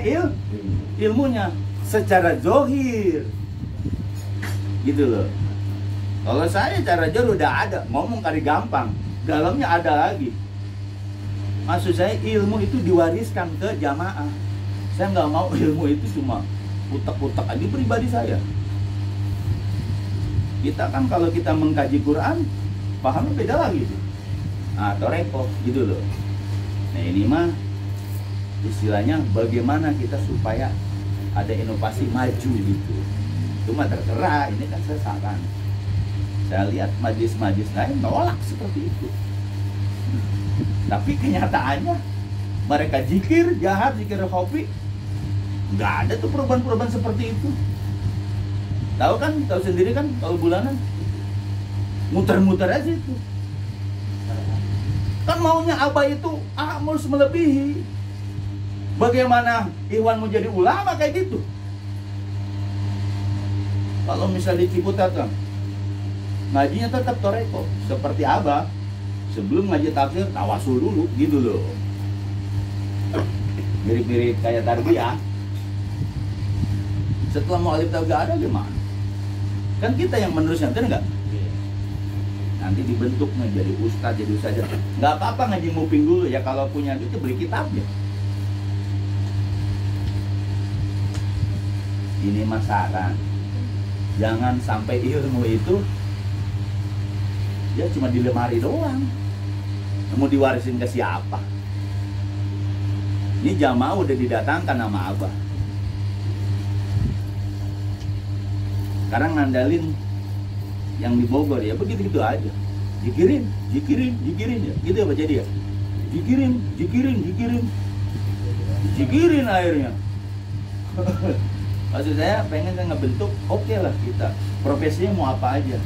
ilmunya. Secara zohir gitu loh. Kalau saya cara zohir udah ada, ngomong kali gampang, dalamnya ada lagi. Maksud saya ilmu itu diwariskan ke jamaah. Saya nggak mau ilmu itu cuma utak-utak aja pribadi saya. Kita kan kalau kita mengkaji Quran, pahamnya beda lagi tuh. Nah, toreko gitu loh. Nah ini mah istilahnya bagaimana kita supaya ada inovasi maju gitu. Cuma terserah, ini kan saya saran. Saya lihat majlis-majlis lain nolak seperti itu. Tapi kenyataannya mereka zikir jahat, zikir hobi, nggak ada tuh perubahan-perubahan seperti itu. Tahu kan, tahu sendiri kan kalau bulanan muter-muter aja itu. Kan maunya Abah itu harus melebihi. Bagaimana Iwan mau jadi ulama kayak gitu? Kalau misalnya di Ciputat kan ngajinya tetap toreko seperti Abah. Sebelum ngaji tafsir tawasul dulu gitu loh. Mirip-mirip kayak tarbiyah. Setelah mau alif tahu gak ada gimana? Kan kita yang menerusnya, kan enggak? Nanti dibentuknya jadi ustaz, jadi ustaz. Nggak apa-apa ngaji muping dulu ya, kalau punya duit beli kitabnya. Ini masalah. Jangan sampai ilmu itu ya cuma di lemari doang. Mau diwarisin ke siapa? Ini jamaah udah didatangkan sama Abah. Sekarang ngandalin yang di Bogor ya begitu-gitu aja. Jikirin ya. Gitu apa jadi ya? Jikirin akhirnya. Maksud saya pengen ngebentuk, oke lah kita. Profesinya mau apa aja.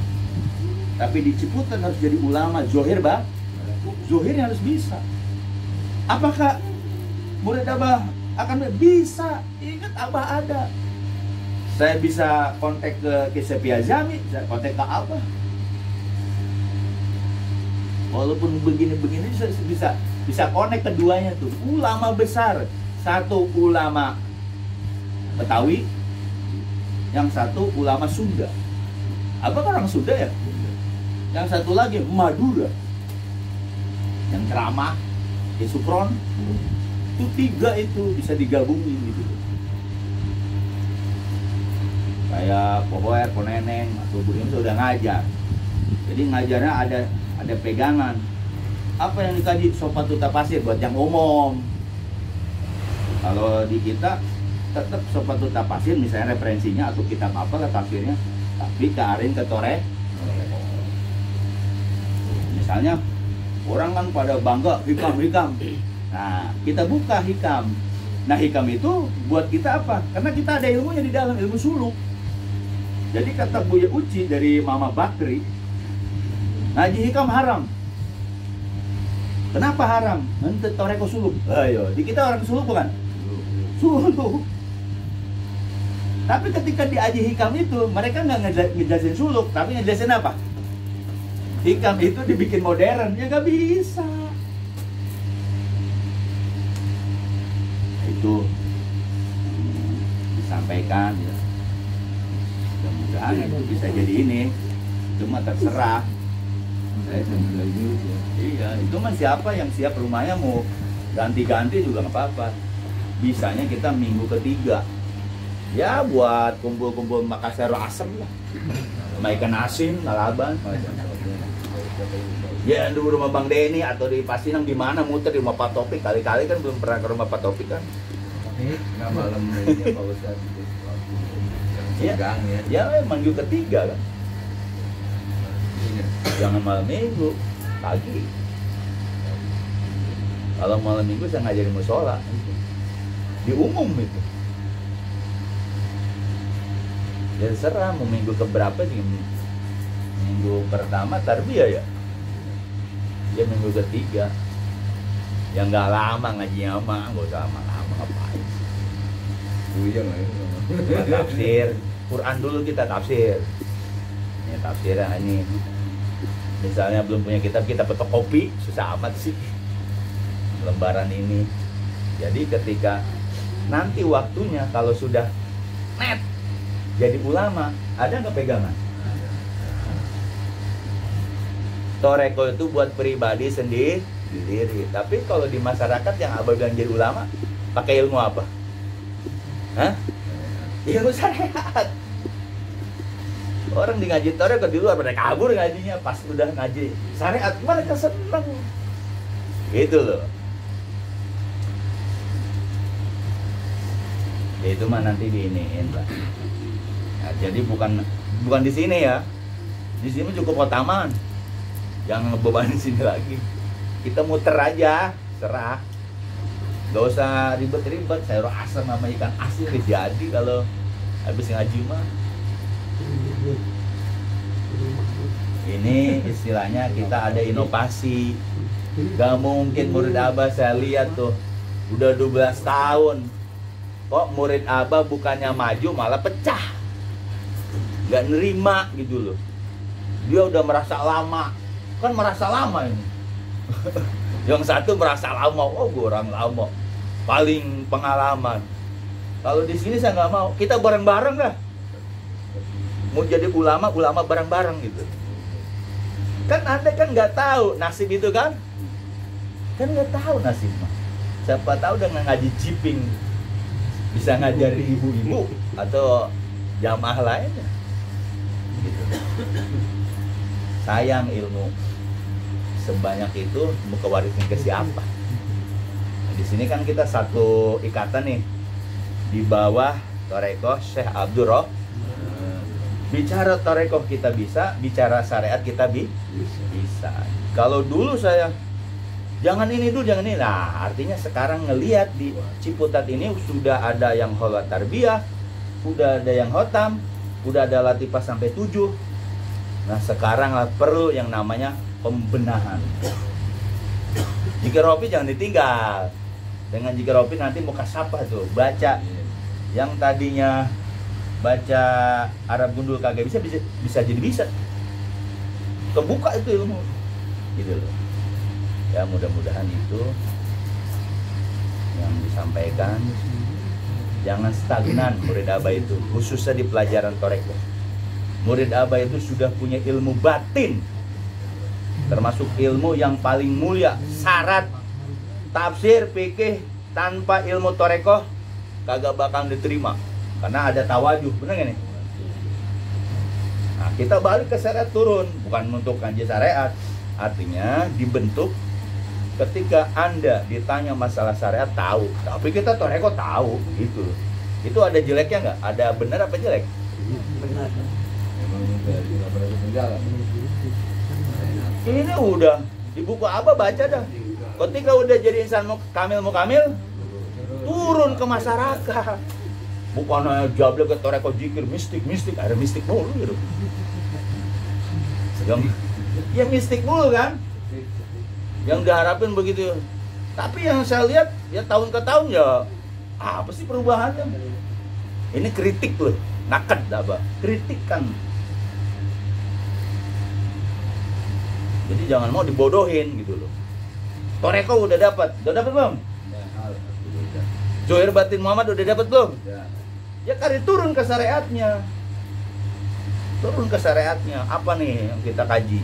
Tapi di Ciputat harus jadi ulama, zohir bah. Zohirnya harus bisa. Apakah murid Abah akan bisa? Ingat Abah ada. Saya bisa kontak ke Kisepia Jami, saya kontak ke Abah. Walaupun begini-begini bisa connect keduanya tuh. Ulama besar, satu ulama Betawi, yang satu ulama Sunda. Abah kan orang Sunda ya? Yang satu lagi Madura, yang ceramah di Supron. Itu 3 itu bisa digabungin gitu. Kayak Pohoer, Poneneng, atau Bu Im udah ngajar. Jadi ngajarnya ada pegangan. Apa yang dikaji Sofatul Tafasir buat yang umum. Kalau di kita tetap Sofatul Tafasir misalnya referensinya atau kitab apa lah tafsirnya, tapi kearin ke Toreh. Misalnya orang kan pada bangga hikam. Nah, kita buka hikam. Nah, hikam itu buat kita apa? Karena kita ada ilmunya di dalam, ilmu suluk. Jadi kata Buya Uci dari Mama Bakri, ngaji hikam haram. Kenapa haram? Nanti toreko suluk. Ayo, di kita orang suluk bukan? Suluk. Tapi ketika di Aji Hikam itu, mereka nggak ngejelasin suluk, tapi ngejelasin apa? Hikam itu dibikin modern, ya nggak bisa. Itu disampaikan ya. Mudah-mudahan itu bisa jadi ini. Cuma terserah. Saya sambil lagi ya. Iya, itu mah siapa yang siap rumahnya mau ganti-ganti juga nggak apa-apa. Bisanya kita minggu ketiga. Ya buat kumpul-kumpul Makassar asem lah. Sama ikan asin, lalaban. Ya di rumah Bang Denny atau di Pasinang di mana muter di rumah Pak Topik. Kali-kali kan belum pernah ke rumah Pak Topik kan. Nggak malam ini Pak Ustadz. Ya, ya minggu ketiga kan. Jangan malam minggu, pagi. Kalau malam minggu saya ngajarin musola. Di umum itu. Ya serah mau minggu keberapa sih. Minggu pertama tarbiyah ya. Ya minggu ketiga. Ya nggak lama ngajinya mah, nggak usah lama-lama ngapain. Buyang lah ya. Tafsir Quran dulu kita tafsir. Ya tafsirnya ini. Misalnya belum punya kitab, kita fotokopi, susah amat sih lembaran ini. Jadi ketika nanti waktunya kalau sudah net jadi ulama, ada nggak pegangan? Toreko itu buat pribadi sendiri. Tapi kalau di masyarakat yang abah bilang jadi ulama, pakai ilmu apa? Hah? Ilmu syariat. Orang di ngaji toreko di luar pada kabur ngajinya, pas udah ngaji syariat mereka seneng. Gitu loh. Ya itu mah nanti diiniin lah. Nah, jadi bukan di sini ya. Di sini cukup Kotaman. Jangan ngebebani sini lagi. Kita muter aja, serah. Gak usah ribet-ribet. Sayur asam sama ikan asin jadi kalau habis ngaji mah. Ini istilahnya kita ada inovasi. Gak mungkin murid Abah saya lihat tuh udah 12 tahun. Kok murid Abah bukannya maju malah pecah. Gak nerima gitu loh. Dia udah merasa lama. Kan merasa lama ini. Yang satu merasa lama. Oh gue orang lama. Paling pengalaman. Kalau di sini saya nggak mau. Kita bareng-bareng lah. Mau jadi ulama bareng-bareng gitu. Kan Anda kan nggak tahu nasib itu kan? Kan nggak tahu nasib mah. Siapa tahu dengan ngaji ciping bisa ngajari ibu-ibu atau jamaah lainnya. Gitu. Sayang ilmu sebanyak itu mau kewarisin ke siapa? Nah, di sini kan kita satu ikatan nih di bawah Toreko Syekh Abdul Roh. Bicara Toreko kita bisa, bicara syariat kita bisa. Kalau dulu saya jangan ini dulu, jangan ini. Nah, artinya sekarang ngelihat di Ciputat ini sudah ada yang kholat tarbiyah, udah ada yang khotam, udah ada latifah sampai 7. Nah, sekarang perlu yang namanya pembenahan. Jika Rofi jangan ditinggal. Dengan Jika Rofi nanti muka sapa tuh, baca yang tadinya baca Arab gundul kagak bisa jadi bisa. Kebuka itu ilmu. Gitu loh. Ya mudah-mudahan itu yang disampaikan. Jangan stagnan murid Abah itu, khususnya di pelajaran Toreko. Murid Abah itu sudah punya ilmu batin, termasuk ilmu yang paling mulia. Syarat tafsir fikih tanpa ilmu Toreko kagak bakal diterima, karena ada tawajuh, benar gak nih? Nah, kita balik ke syariat turun, bukan untuk ngaji syariat. Artinya dibentuk ketika Anda ditanya masalah syariat tahu, tapi kita Toreko tahu gitu. Itu ada jeleknya nggak? Ada benar apa jelek? Benar. Memang dari penjara. Ini udah di buku Abah baca dah. Ketika udah jadi insan mukamil turun ke masyarakat. Bukan jable ke Toreko zikir mistik, ada mistik mulu gitu. Ya mistik mulu kan? Yang diharapin begitu. Tapi yang saya lihat ya tahun ke tahun ya apa sih perubahannya? Ini kritik loh, naked apa? Kritik kan. Jadi jangan mau dibodohin gitu loh. Toreko udah dapat belum? Ya, alhamdulillah. Johir Batin Muhammad udah dapat belum? Ya. Ya kali turun ke syariatnya. Turun ke syariatnya. Apa nih yang kita kaji?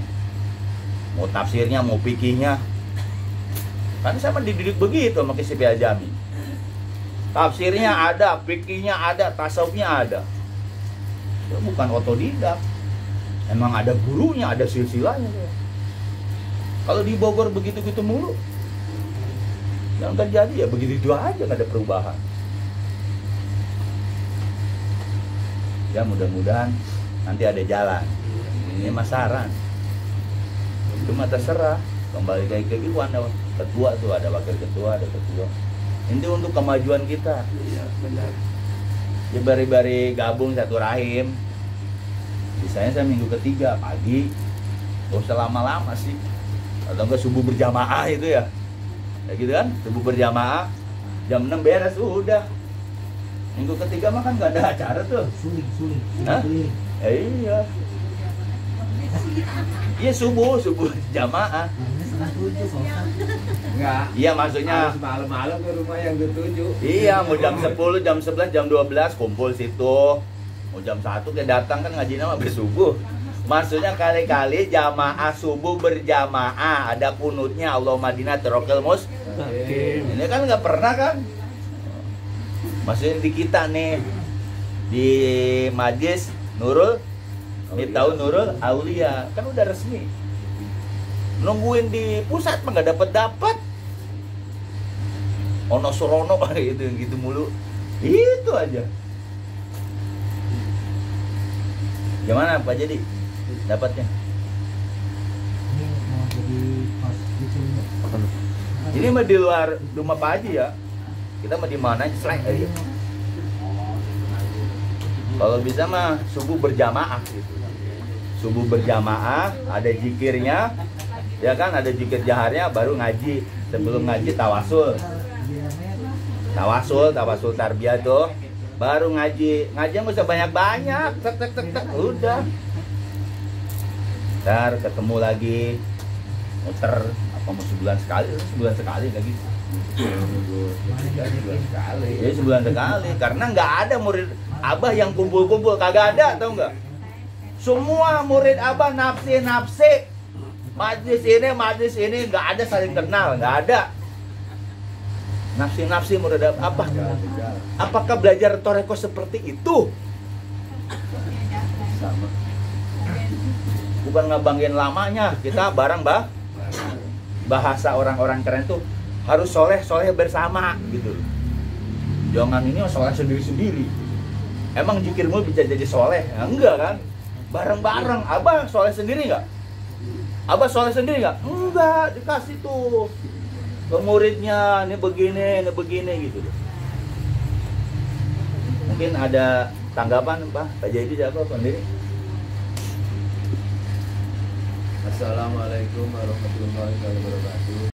Mau tafsirnya, mau fikihnya. Kan sama dididik begitu sama Kisip Ajami. Tafsirnya ada, fikihnya ada, tasawufnya ada. Itu bukan otodidak. Emang ada gurunya, ada silsilahnya. Kalau di Bogor begitu-gitu mulu, yang terjadi ya begitu aja, nggak ada perubahan. Ya mudah-mudahan nanti ada jalan. Ini mas saran. Cuma terserah. Kembali kayak Iwan, ketua tuh, ada wakil ketua, ada ketua. Ini untuk kemajuan kita. Iya, benar. Ya bari-bari gabung satu rahim. Misalnya saya minggu ketiga pagi, gak usah lama-lama sih. Atau enggak subuh berjamaah itu ya. Ya gitu kan, subuh berjamaah jam 6 beres udah. Minggu ketiga mah kan gak ada acara tuh. Suling. Hah? Iya. Iya subuh jamaah. Enggak. Iya maksudnya. Harus malam-malam ke rumah yang dituju. Iya mau jam 10, jam 11, jam 12 kumpul situ. Mau jam 1 kayak datang kan ngaji nama bersubuh. Maksudnya kali-kali jamaah subuh berjamaah, ada kunutnya Allahumma madinah terokil mus. Ini kan nggak pernah kan? Maksudnya di kita nih di Majlis Nurul Miftahun Nurul Aulia kan udah resmi. Nungguin di pusat mah nggak dapat. Ono Surono gitu mulu. Itu aja. Gimana Pak Jadi? Dapatnya? Ini mau jadi pas gitu. Ini mah di luar rumah Pak Haji ya. Kita mah di mana selek aja. Kalau bisa mah subuh berjamaah gitu. Subuh berjamaah, ada zikirnya. Ya kan, ada zikir jaharnya, baru ngaji. Sebelum ngaji tawasul. Tawasul tarbiyah tuh. Baru ngaji. Ngaji nggak usah banyak-banyak. Tek, udah. Ntar ketemu lagi. Muter apa mau sebulan sekali lagi. Ya sebulan sekali. Karena nggak ada murid Abah yang kumpul-kumpul, kagak ada, tau nggak? Semua murid Abah nafsi. Majlis ini nggak ada saling kenal, nggak ada. Nafsi murid Abah. Apakah belajar toreko seperti itu? Sama. Bukan ngebanggain lamanya, kita bareng bahasa orang-orang keren tuh harus soleh bersama gitu. Jangan ini soleh sendiri. Emang zikirmu bisa jadi soleh? Ya, enggak kan? Bareng-bareng. Abah soleh sendiri nggak? Enggak, dikasih tuh ke muridnya, ini begini gitu. Mungkin ada tanggapan Pak Jadi siapa sendiri? Assalamualaikum warahmatullahi wabarakatuh.